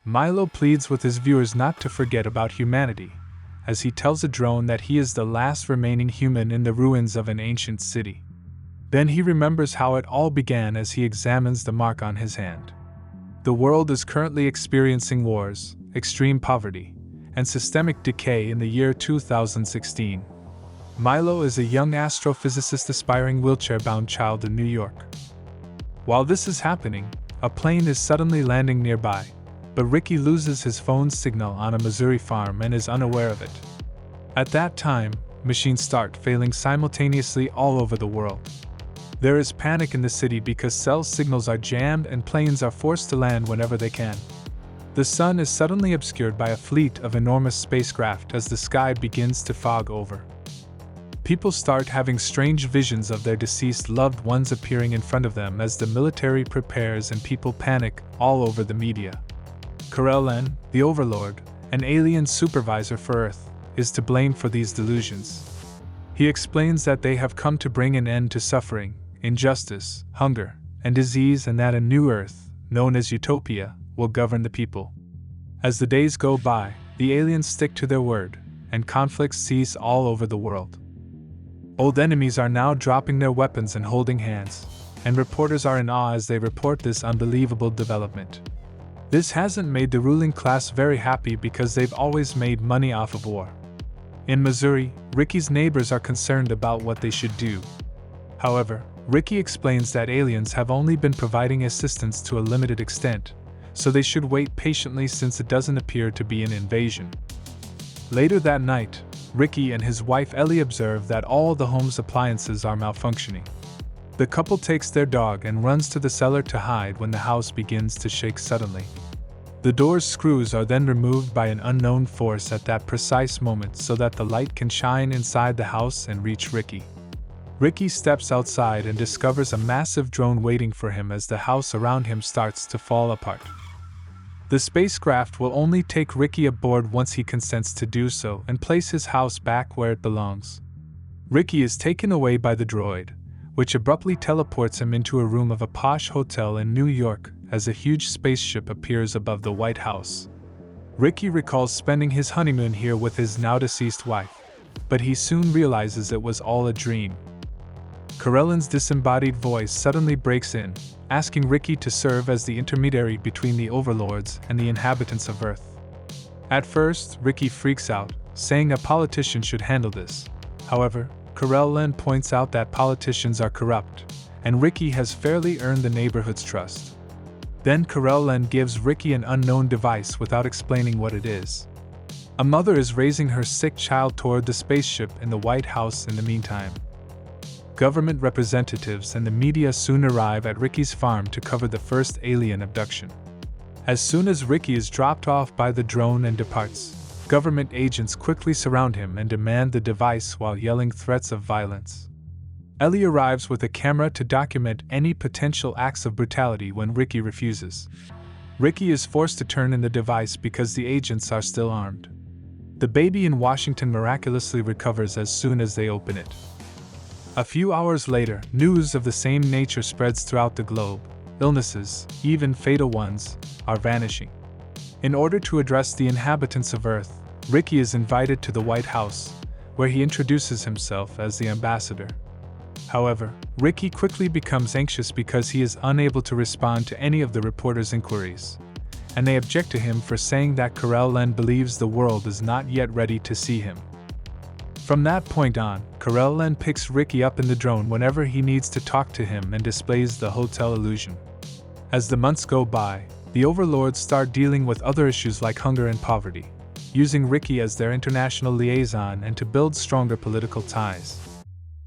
Milo pleads with his viewers not to forget about humanity, as he tells a drone that he is the last remaining human in the ruins of an ancient city. Then he remembers how it all began as he examines the mark on his hand. The world is currently experiencing wars, extreme poverty, and systemic decay in the year 2016. Milo is a young astrophysicist aspiring wheelchair-bound child in New York. While this is happening, a plane is suddenly landing nearby, but Ricky loses his phone's signal on a Missouri farm and is unaware of it. At that time, machines start failing simultaneously all over the world. There is panic in the city because cell signals are jammed and planes are forced to land whenever they can. The sun is suddenly obscured by a fleet of enormous spacecraft as the sky begins to fog over. People start having strange visions of their deceased loved ones appearing in front of them as the military prepares and people panic all over the media. Kal-El, the Overlord, an alien supervisor for Earth, is to blame for these delusions. He explains that they have come to bring an end to suffering, injustice, hunger, and disease, and that a new Earth, known as Utopia, will govern the people. As the days go by, the aliens stick to their word, and conflicts cease all over the world. Old enemies are now dropping their weapons and holding hands, and reporters are in awe as they report this unbelievable development. This hasn't made the ruling class very happy because they've always made money off of war. In Missouri, Ricky's neighbors are concerned about what they should do. However, Ricky explains that aliens have only been providing assistance to a limited extent, so they should wait patiently since it doesn't appear to be an invasion. Later that night, Ricky and his wife Ellie observe that all the home's appliances are malfunctioning. The couple takes their dog and runs to the cellar to hide when the house begins to shake suddenly. The door's screws are then removed by an unknown force at that precise moment so that the light can shine inside the house and reach Ricky. Ricky steps outside and discovers a massive drone waiting for him as the house around him starts to fall apart. The spacecraft will only take Ricky aboard once he consents to do so and place his house back where it belongs. Ricky is taken away by the droid, which abruptly teleports him into a room of a posh hotel in New York as a huge spaceship appears above the White House. Ricky recalls spending his honeymoon here with his now-deceased wife, but he soon realizes it was all a dream. Kal-El's disembodied voice suddenly breaks in, asking Ricky to serve as the intermediary between the overlords and the inhabitants of Earth. At first, Ricky freaks out, saying a politician should handle this. However, Kal-El points out that politicians are corrupt, and Ricky has fairly earned the neighborhood's trust. Then Kal-El gives Ricky an unknown device without explaining what it is. A mother is raising her sick child toward the spaceship in the White House in the meantime. Government representatives and the media soon arrive at Ricky's farm to cover the first alien abduction. As soon as Ricky is dropped off by the drone and departs, government agents quickly surround him and demand the device while yelling threats of violence. Ellie arrives with a camera to document any potential acts of brutality when Ricky refuses. Ricky is forced to turn in the device because the agents are still armed. The baby in Washington miraculously recovers as soon as they open it. A few hours later, news of the same nature spreads throughout the globe. Illnesses, even fatal ones, are vanishing. In order to address the inhabitants of Earth, Ricky is invited to the White House, where he introduces himself as the ambassador. However, Ricky quickly becomes anxious because he is unable to respond to any of the reporters' inquiries, and they object to him for saying that Kal-El believes the world is not yet ready to see him. From that point on, Kal-El picks Ricky up in the drone whenever he needs to talk to him and displays the hotel illusion. As the months go by, the overlords start dealing with other issues like hunger and poverty, using Ricky as their international liaison and to build stronger political ties.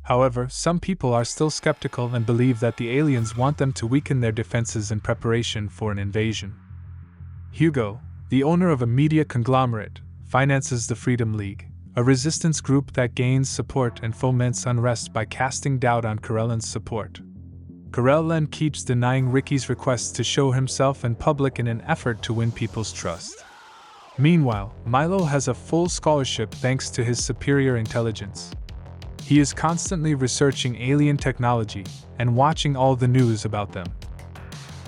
However, some people are still skeptical and believe that the aliens want them to weaken their defenses in preparation for an invasion. Hugo, the owner of a media conglomerate, finances the Freedom League, a resistance group that gains support and foments unrest by casting doubt on Kal-El's support. Kal-El keeps denying Ricky's requests to show himself in public in an effort to win people's trust. Meanwhile, Milo has a full scholarship thanks to his superior intelligence. He is constantly researching alien technology and watching all the news about them.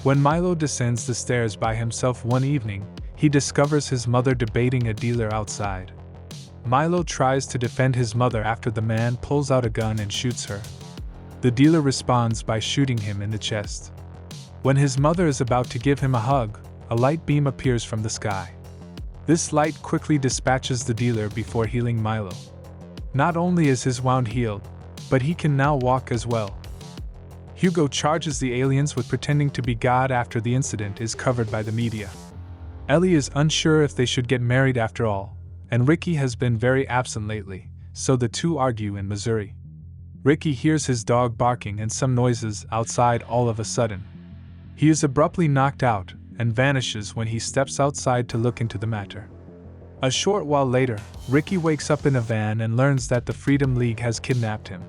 When Milo descends the stairs by himself one evening, he discovers his mother debating a dealer outside. Milo tries to defend his mother after the man pulls out a gun and shoots her. The dealer responds by shooting him in the chest. When his mother is about to give him a hug, a light beam appears from the sky. This light quickly dispatches the dealer before healing Milo. Not only is his wound healed, but he can now walk as well. Hugo charges the aliens with pretending to be God after the incident is covered by the media. Ellie is unsure if they should get married after all, and Ricky has been very absent lately, so the two argue in Missouri. Ricky hears his dog barking and some noises outside all of a sudden. He is abruptly knocked out and vanishes when he steps outside to look into the matter. A short while later, Ricky wakes up in a van and learns that the Freedom League has kidnapped him.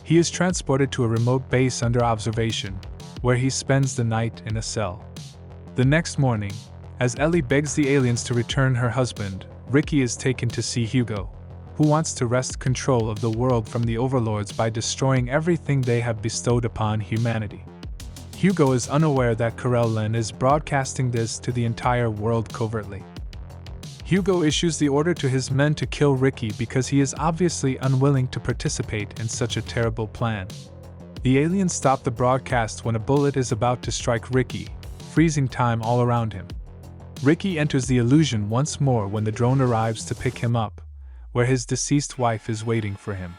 He is transported to a remote base under observation, where he spends the night in a cell. The next morning, as Ellie begs the aliens to return her husband, Ricky is taken to see Hugo, who wants to wrest control of the world from the overlords by destroying everything they have bestowed upon humanity. Hugo is unaware that Corellon is broadcasting this to the entire world covertly. Hugo issues the order to his men to kill Ricky because he is obviously unwilling to participate in such a terrible plan. The aliens stop the broadcast when a bullet is about to strike Ricky, freezing time all around him. Ricky enters the illusion once more when the drone arrives to pick him up, where his deceased wife is waiting for him.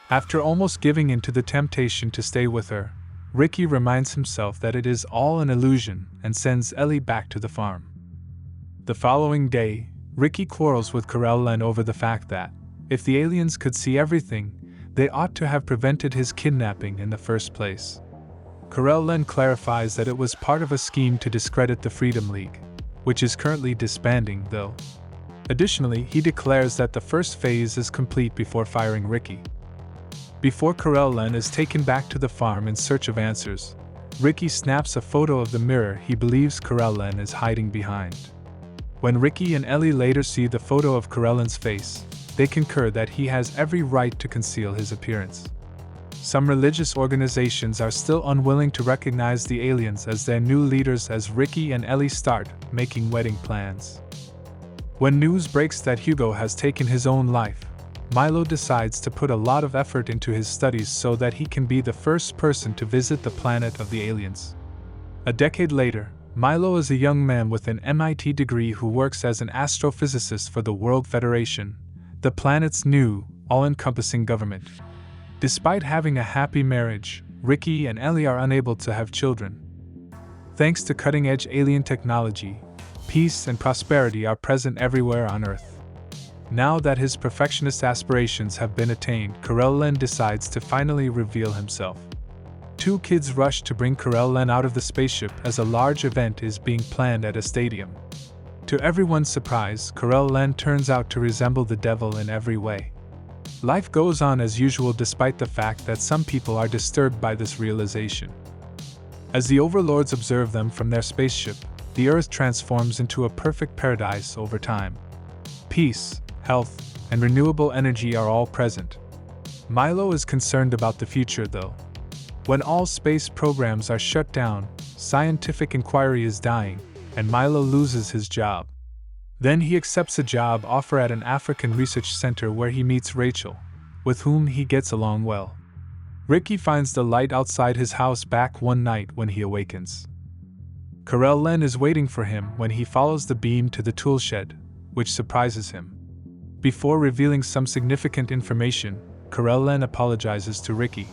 After almost giving in to the temptation to stay with her, Ricky reminds himself that it is all an illusion and sends Ellie back to the farm. The following day, Ricky quarrels with Corellon over the fact that, if the aliens could see everything, they ought to have prevented his kidnapping in the first place. Corellon clarifies that it was part of a scheme to discredit the Freedom League, which is currently disbanding, though. Additionally, he declares that the first phase is complete before firing Ricky. Before Corellon is taken back to the farm in search of answers, Ricky snaps a photo of the mirror he believes Corellon is hiding behind. When Ricky and Ellie later see the photo of Corellon's face, they concur that he has every right to conceal his appearance. Some religious organizations are still unwilling to recognize the aliens as their new leaders as Ricky and Ellie start making wedding plans. When news breaks that Hugo has taken his own life, Milo decides to put a lot of effort into his studies so that he can be the first person to visit the planet of the aliens. A decade later, Milo is a young man with an MIT degree who works as an astrophysicist for the World Federation, the planet's new, all-encompassing government. Despite having a happy marriage, Ricky and Ellie are unable to have children. Thanks to cutting-edge alien technology, peace and prosperity are present everywhere on Earth. Now that his perfectionist aspirations have been attained, Corellon decides to finally reveal himself. Two kids rush to bring Corellon out of the spaceship as a large event is being planned at a stadium. To everyone's surprise, Corellon turns out to resemble the devil in every way. Life goes on as usual despite the fact that some people are disturbed by this realization. As the overlords observe them from their spaceship, the Earth transforms into a perfect paradise over time. Peace, health, and renewable energy are all present. Milo is concerned about the future though. When all space programs are shut down, scientific inquiry is dying, and Milo loses his job. Then he accepts a job offer at an African research center where he meets Rachel, with whom he gets along well. Ricky finds the light outside his house back one night when he awakens. Corellon is waiting for him when he follows the beam to the tool shed, which surprises him. Before revealing some significant information, Corellon apologizes to Ricky.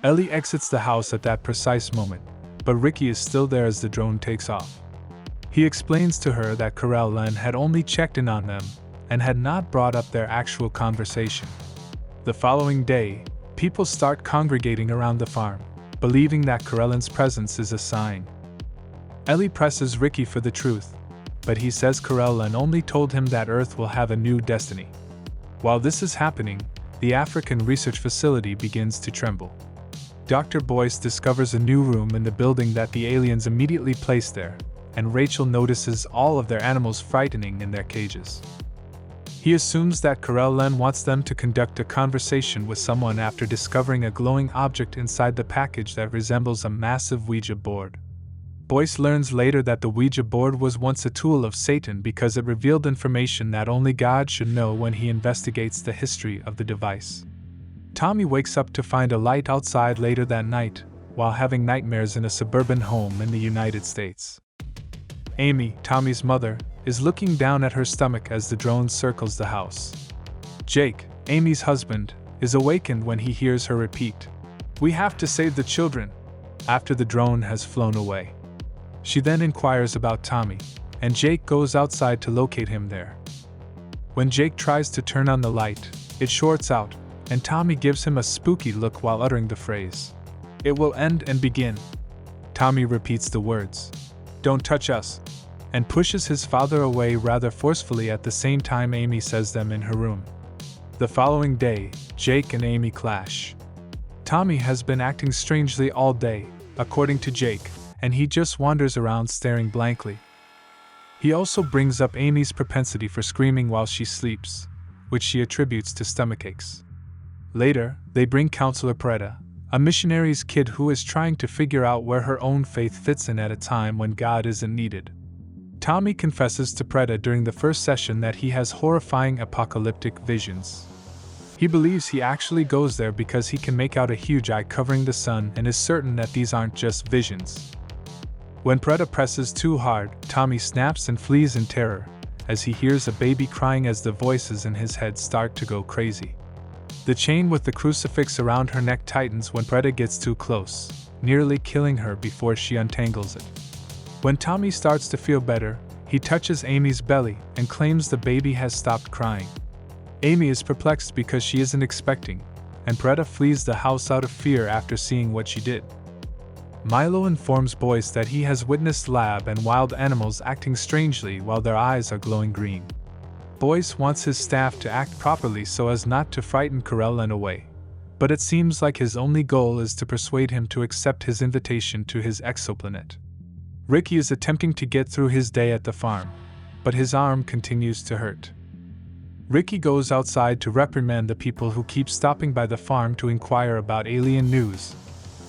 Ellie exits the house at that precise moment, but Ricky is still there as the drone takes off. He explains to her that Corellon had only checked in on them and had not brought up their actual conversation. The following day, people start congregating around the farm, believing that Corellon's presence is a sign. Ellie presses Ricky for the truth, but he says Corellon only told him that Earth will have a new destiny. While this is happening, the African research facility begins to tremble. Dr. Boyce discovers a new room in the building that the aliens immediately place there, and Rachel notices all of their animals frightening in their cages. He assumes that Corellon wants them to conduct a conversation with someone after discovering a glowing object inside the package that resembles a massive Ouija board. Boyce learns later that the Ouija board was once a tool of Satan because it revealed information that only God should know when he investigates the history of the device. Tommy wakes up to find a light outside later that night, while having nightmares in a suburban home in the United States. Amy, Tommy's mother, is looking down at her stomach as the drone circles the house. Jake, Amy's husband, is awakened when he hears her repeat, "We have to save the children," after the drone has flown away. She then inquires about Tommy, and Jake goes outside to locate him there. When Jake tries to turn on the light, it shorts out, and Tommy gives him a spooky look while uttering the phrase, "It will end and begin." Tommy repeats the words, "Don't touch us," and pushes his father away rather forcefully at the same time Amy says them in her room. The following day, Jake and Amy clash. Tommy has been acting strangely all day, according to Jake, and he just wanders around staring blankly. He also brings up Amy's propensity for screaming while she sleeps, which she attributes to stomachaches. Later, they bring Counselor Preta, a missionary's kid who is trying to figure out where her own faith fits in at a time when God isn't needed. Tommy confesses to Preta during the first session that he has horrifying apocalyptic visions. He believes he actually goes there because he can make out a huge eye covering the sun and is certain that these aren't just visions. When Preta presses too hard, Tommy snaps and flees in terror, as he hears a baby crying as the voices in his head start to go crazy. The chain with the crucifix around her neck tightens when Preta gets too close, nearly killing her before she untangles it. When Tommy starts to feel better, he touches Amy's belly and claims the baby has stopped crying. Amy is perplexed because she isn't expecting, and Preta flees the house out of fear after seeing what she did. Milo informs Boyce that he has witnessed lab and wild animals acting strangely while their eyes are glowing green. Boyce wants his staff to act properly so as not to frighten Corellin away, but it seems like his only goal is to persuade him to accept his invitation to his exoplanet. Ricky is attempting to get through his day at the farm, but his arm continues to hurt. Ricky goes outside to reprimand the people who keep stopping by the farm to inquire about alien news,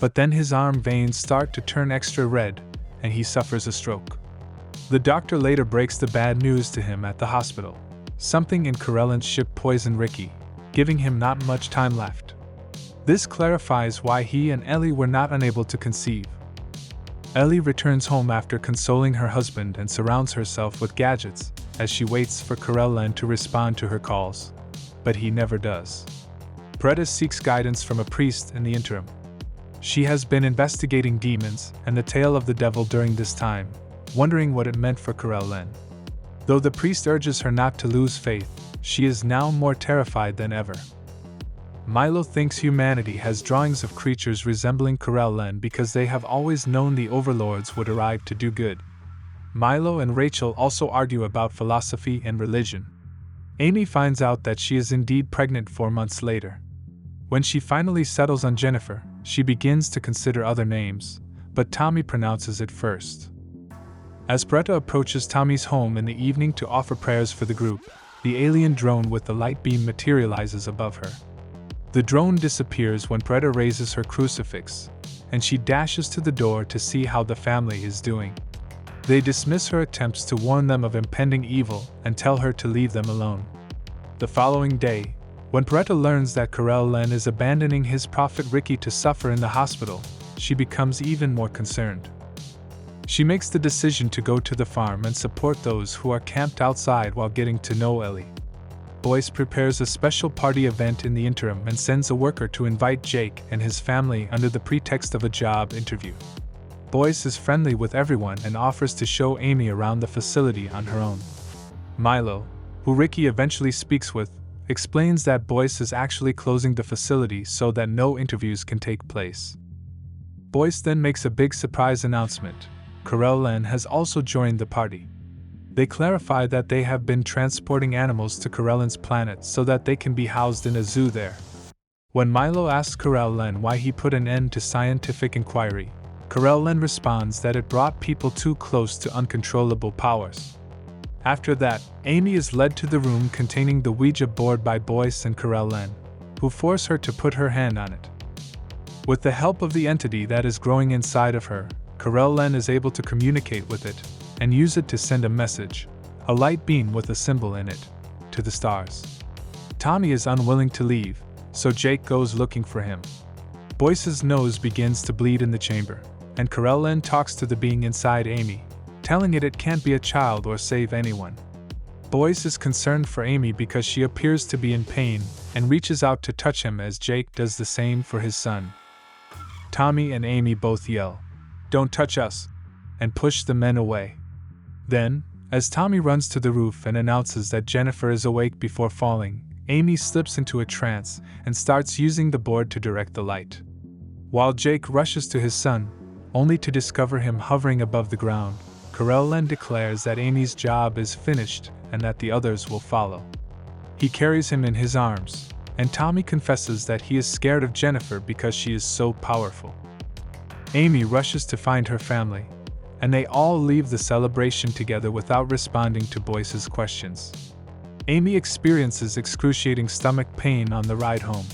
but then his arm veins start to turn extra red, and he suffers a stroke. The doctor later breaks the bad news to him at the hospital. Something in Corellin's ship poisoned Ricky, giving him not much time left. This clarifies why he and Ellie were not unable to conceive. Ellie returns home after consoling her husband and surrounds herself with gadgets as she waits for Corellin to respond to her calls, but he never does. Preta seeks guidance from a priest in the interim. She has been investigating demons and the tale of the devil during this time, wondering what it meant for Corellin. Though the priest urges her not to lose faith, she is now more terrified than ever. Milo thinks humanity has drawings of creatures resembling Corellin because they have always known the overlords would arrive to do good. Milo and Rachel also argue about philosophy and religion. Amy finds out that she is indeed pregnant 4 months later. When she finally settles on Jennifer, she begins to consider other names, but Tommy pronounces it first. As Preta approaches Tommy's home in the evening to offer prayers for the group, the alien drone with the light beam materializes above her. The drone disappears when Preta raises her crucifix, and she dashes to the door to see how the family is doing. They dismiss her attempts to warn them of impending evil and tell her to leave them alone. The following day, when Preta learns that Corellin is abandoning his prophet Ricky to suffer in the hospital, she becomes even more concerned. She makes the decision to go to the farm and support those who are camped outside while getting to know Ellie. Boyce prepares a special party event in the interim and sends a worker to invite Jake and his family under the pretext of a job interview. Boyce is friendly with everyone and offers to show Amy around the facility on her own. Milo, who Ricky eventually speaks with, explains that Boyce is actually closing the facility so that no interviews can take place. Boyce then makes a big surprise announcement. Corellin has also joined the party. They clarify that they have been transporting animals to Corellin's planet so that they can be housed in a zoo there. When Milo asks Corellin why he put an end to scientific inquiry, Corellin responds that it brought people too close to uncontrollable powers. After that, Amy is led to the room containing the Ouija board by Boyce and Corellin, who force her to put her hand on it. With the help of the entity that is growing inside of her, Corellon is able to communicate with it and use it to send a message, a light beam with a symbol in it, to the stars. Tommy is unwilling to leave, so Jake goes looking for him. Boyce's nose begins to bleed in the chamber, and Corellon talks to the being inside Amy, telling it can't be a child or save anyone. Boyce is concerned for Amy because she appears to be in pain and reaches out to touch him as Jake does the same for his son. Tommy and Amy both yell, "Don't touch us," and push the men away. Then, as Tommy runs to the roof and announces that Jennifer is awake before falling, Amy slips into a trance and starts using the board to direct the light. While Jake rushes to his son, only to discover him hovering above the ground, Corellon declares that Amy's job is finished and that the others will follow. He carries him in his arms, and Tommy confesses that he is scared of Jennifer because she is so powerful. Amy rushes to find her family, and they all leave the celebration together without responding to Boyce's questions. Amy experiences excruciating stomach pain on the ride home.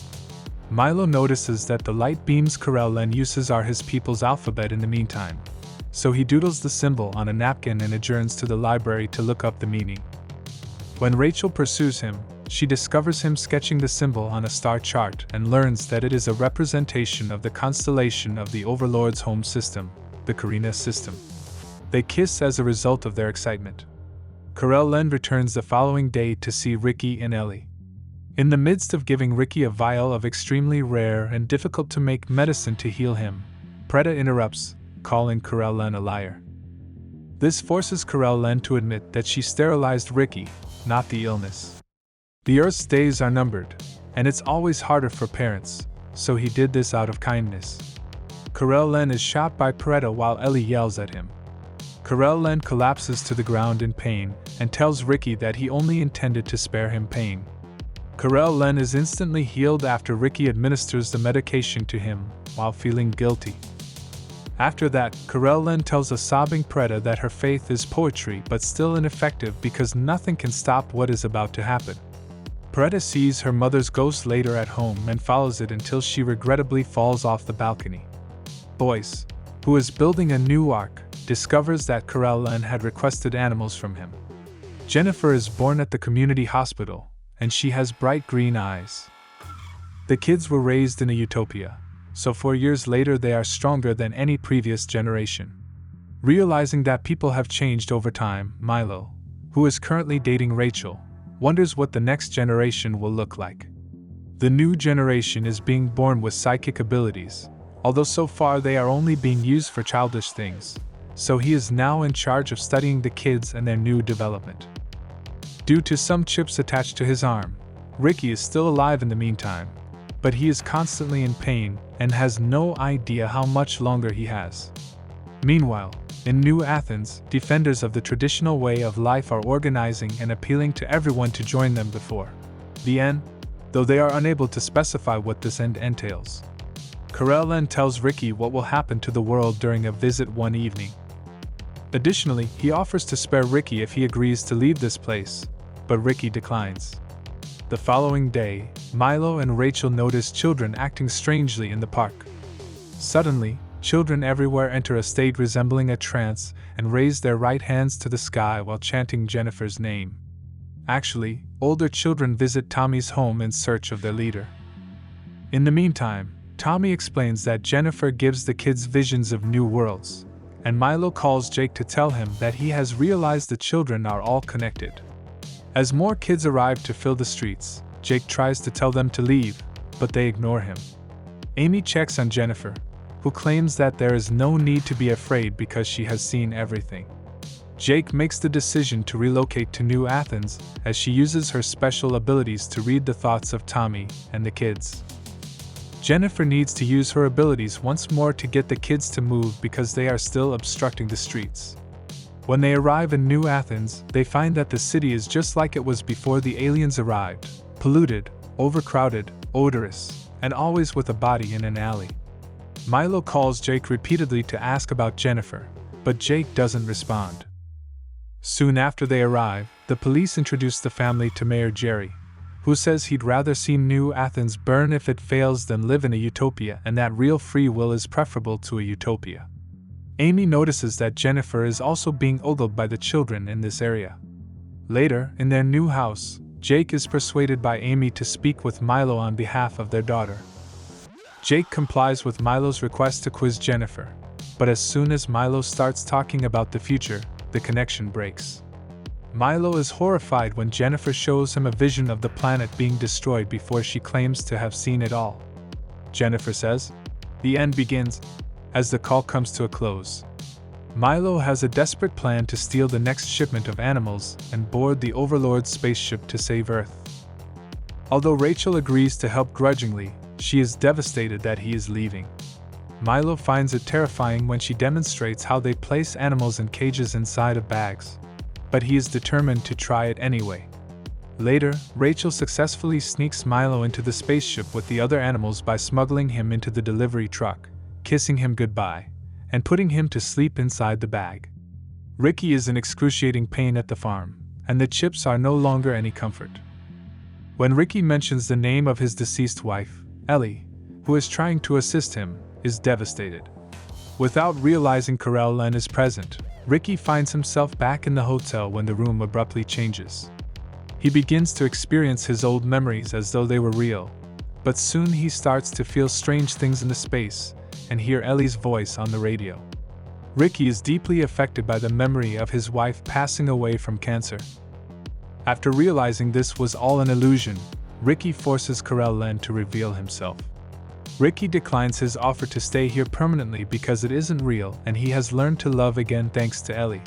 Milo notices that the light beams Corellon uses are his people's alphabet in the meantime, so he doodles the symbol on a napkin and adjourns to the library to look up the meaning. When Rachel pursues him, she discovers him sketching the symbol on a star chart and learns that it is a representation of the constellation of the Overlord's home system, the Carina system. They kiss as a result of their excitement. Corellon returns the following day to see Ricky and Ellie. In the midst of giving Ricky a vial of extremely rare and difficult-to-make medicine to heal him, Preta interrupts, calling Corellon a liar. This forces Corellon to admit that she sterilized Ricky, not the illness. The Earth's days are numbered, and it's always harder for parents, so he did this out of kindness. Corellon is shot by Preta while Ellie yells at him. Corellon collapses to the ground in pain and tells Ricky that he only intended to spare him pain. Corellon is instantly healed after Ricky administers the medication to him while feeling guilty. After that, Corellon tells a sobbing Preta that her faith is poetry but still ineffective because nothing can stop what is about to happen. Preta sees her mother's ghost later at home and follows it until she regrettably falls off the balcony. Boyce, who is building a new ark, discovers that Corellon had requested animals from him. Jennifer is born at the community hospital, and she has bright green eyes. The kids were raised in a utopia, so 4 years later they are stronger than any previous generation. Realizing that people have changed over time, Milo, who is currently dating Rachel, wonders what the next generation will look like. The new generation is being born with psychic abilities, although so far they are only being used for childish things, so he is now in charge of studying the kids and their new development. Due to some chips attached to his arm, Ricky is still alive in the meantime, but he is constantly in pain and has no idea how much longer he has. Meanwhile, in New Athens, defenders of the traditional way of life are organizing and appealing to everyone to join them before the end, though they are unable to specify what this end entails. Corellon tells Ricky what will happen to the world during a visit one evening. Additionally, he offers to spare Ricky if he agrees to leave this place, but Ricky declines. The following day, Milo and Rachel notice children acting strangely in the park. Suddenly, children everywhere enter a state resembling a trance and raise their right hands to the sky while chanting Jennifer's name. Actually, older children visit Tommy's home in search of their leader. In the meantime, Tommy explains that Jennifer gives the kids visions of new worlds, and Milo calls Jake to tell him that he has realized the children are all connected. As more kids arrive to fill the streets, Jake tries to tell them to leave, but they ignore him. Amy checks on Jennifer, who claims that there is no need to be afraid because she has seen everything. Jake makes the decision to relocate to New Athens as she uses her special abilities to read the thoughts of Tommy and the kids. Jennifer needs to use her abilities once more to get the kids to move because they are still obstructing the streets. When they arrive in New Athens, they find that the city is just like it was before the aliens arrived, polluted, overcrowded, odorous, and always with a body in an alley. Milo calls Jake repeatedly to ask about Jennifer, but Jake doesn't respond. Soon after they arrive, the police introduce the family to Mayor Jerry, who says he'd rather see New Athens burn if it fails than live in a utopia and that real free will is preferable to a utopia. Amy notices that Jennifer is also being ogled by the children in this area. Later, in their new house, Jake is persuaded by Amy to speak with Milo on behalf of their daughter. Jake complies with Milo's request to quiz Jennifer, but as soon as Milo starts talking about the future, the connection breaks. Milo is horrified when Jennifer shows him a vision of the planet being destroyed before she claims to have seen it all. Jennifer says, "The end begins," as the call comes to a close. Milo has a desperate plan to steal the next shipment of animals and board the Overlord's spaceship to save Earth. Although Rachel agrees to help grudgingly, she is devastated that he is leaving. Milo finds it terrifying when she demonstrates how they place animals in cages inside of bags, but he is determined to try it anyway. Later, Rachel successfully sneaks Milo into the spaceship with the other animals by smuggling him into the delivery truck, kissing him goodbye, and putting him to sleep inside the bag. Ricky is in excruciating pain at the farm, and the chips are no longer any comfort. When Ricky mentions the name of his deceased wife, Ellie, who is trying to assist him, is devastated. Without realizing Carell Len is present, Ricky finds himself back in the hotel when the room abruptly changes. He begins to experience his old memories as though they were real, but soon he starts to feel strange things in the space and hear Ellie's voice on the radio. Ricky is deeply affected by the memory of his wife passing away from cancer. After realizing this was all an illusion, Ricky forces Carell Len to reveal himself. Ricky declines his offer to stay here permanently because it isn't real and he has learned to love again thanks to Ellie.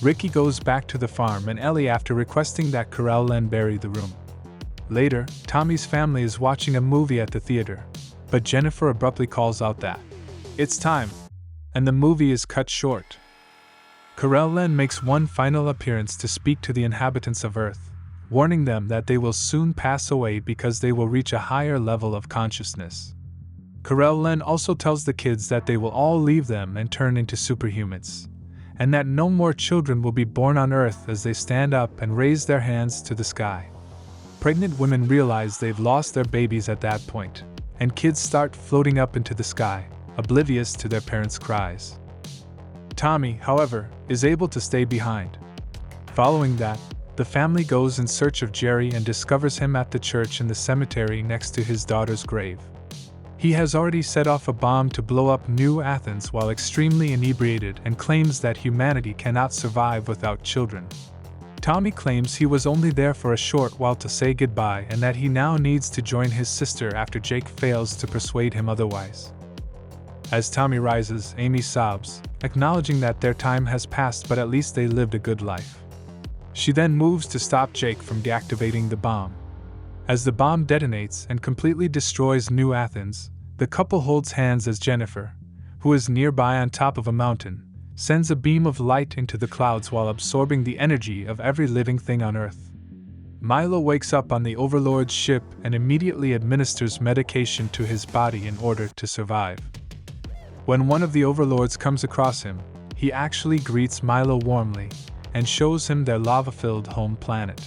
Ricky goes back to the farm and Ellie after requesting that Carell Len bury the room. Later, Tommy's family is watching a movie at the theater, but Jennifer abruptly calls out that it's time, and the movie is cut short. Carell Len makes one final appearance to speak to the inhabitants of Earth, warning them that they will soon pass away because they will reach a higher level of consciousness. Carell Len also tells the kids that they will all leave them and turn into superhumans, and that no more children will be born on Earth as they stand up and raise their hands to the sky. Pregnant women realize they've lost their babies at that point, and kids start floating up into the sky, oblivious to their parents' cries. Tommy, however, is able to stay behind. Following that, the family goes in search of Jerry and discovers him at the church in the cemetery next to his daughter's grave. He has already set off a bomb to blow up New Athens while extremely inebriated and claims that humanity cannot survive without children. Tommy claims he was only there for a short while to say goodbye and that he now needs to join his sister after Jake fails to persuade him otherwise. As Tommy rises, Amy sobs, acknowledging that their time has passed but at least they lived a good life. She then moves to stop Jake from deactivating the bomb. As the bomb detonates and completely destroys New Athens, the couple holds hands as Jennifer, who is nearby on top of a mountain, sends a beam of light into the clouds while absorbing the energy of every living thing on Earth. Milo wakes up on the Overlord's ship and immediately administers medication to his body in order to survive. When one of the Overlords comes across him, he actually greets Milo warmly and shows him their lava-filled home planet.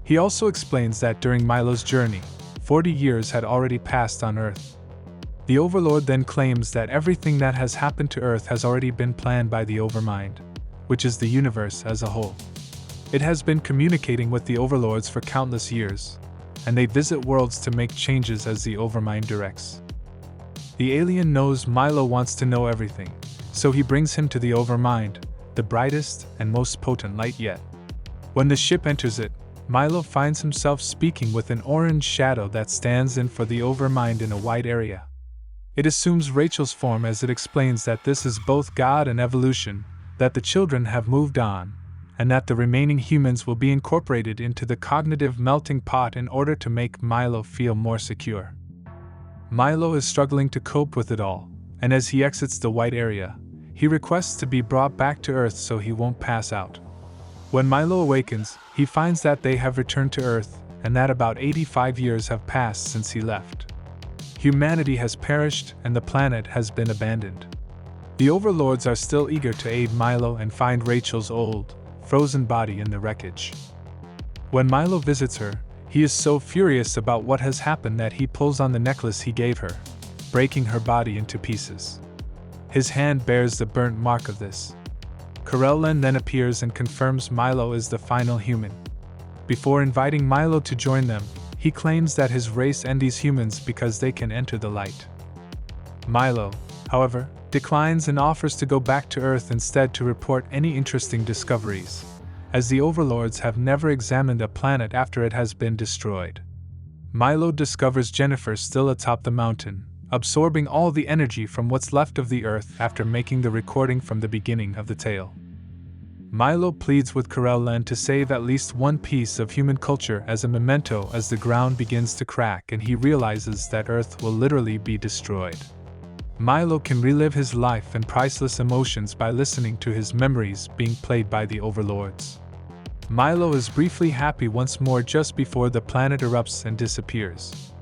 He also explains that during Milo's journey, 40 years had already passed on Earth. The Overlord then claims that everything that has happened to Earth has already been planned by the Overmind, which is the universe as a whole. It has been communicating with the Overlords for countless years, and they visit worlds to make changes as the Overmind directs. The alien knows Milo wants to know everything, so he brings him to the Overmind, the brightest and most potent light yet. When the ship enters it, Milo finds himself speaking with an orange shadow that stands in for the Overmind in a wide area. It assumes Rachel's form as it explains that this is both God and evolution, that the children have moved on, and that the remaining humans will be incorporated into the cognitive melting pot in order to make Milo feel more secure. Milo is struggling to cope with it all, and as he exits the white area, he requests to be brought back to Earth so he won't pass out. When Milo awakens, he finds that they have returned to Earth and that about 85 years have passed since he left. Humanity has perished and the planet has been abandoned. The Overlords are still eager to aid Milo and find Rachel's old, frozen body in the wreckage. When Milo visits her, he is so furious about what has happened that he pulls on the necklace he gave her, breaking her body into pieces. His hand bears the burnt mark of this. Corellian then appears and confirms Milo is the final human. Before inviting Milo to join them, he claims that his race envies humans because they can enter the light. Milo, however, declines and offers to go back to Earth instead to report any interesting discoveries, as the overlords have never examined a planet after it has been destroyed. Milo discovers Jennifer still atop the mountain, absorbing all the energy from what's left of the Earth after making the recording from the beginning of the tale. Milo pleads with Corellian to save at least one piece of human culture as a memento as the ground begins to crack and he realizes that Earth will literally be destroyed. Milo can relive his life and priceless emotions by listening to his memories being played by the overlords. Milo is briefly happy once more just before the planet erupts and disappears.